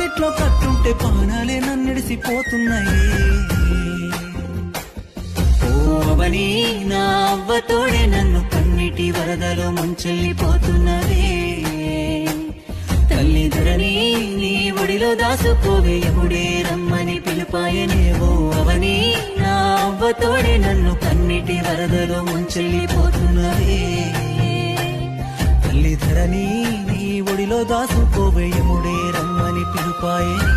పందిట్లో కట్టుంటే పానాలే నన్నిడిసిపోతున్నాయి. ఓవని నా అవ్వతోడే నన్ను కన్నిటి వరదలో ముంచెల్లిపోతున్నదే. తల్లిదరని నీ ఒడిలో దాసుకోవే ఎముడే రమ్మని పిలుపాయనేవో. అవని నా అవ్వతోడే నన్ను కన్నిటి వరదలో ముంచెల్లిపోతున్నదే. తల్లిదరని నీ ఒడిలో దాసుకోవే ఎముడే రమ్మని పిలుపాయనే.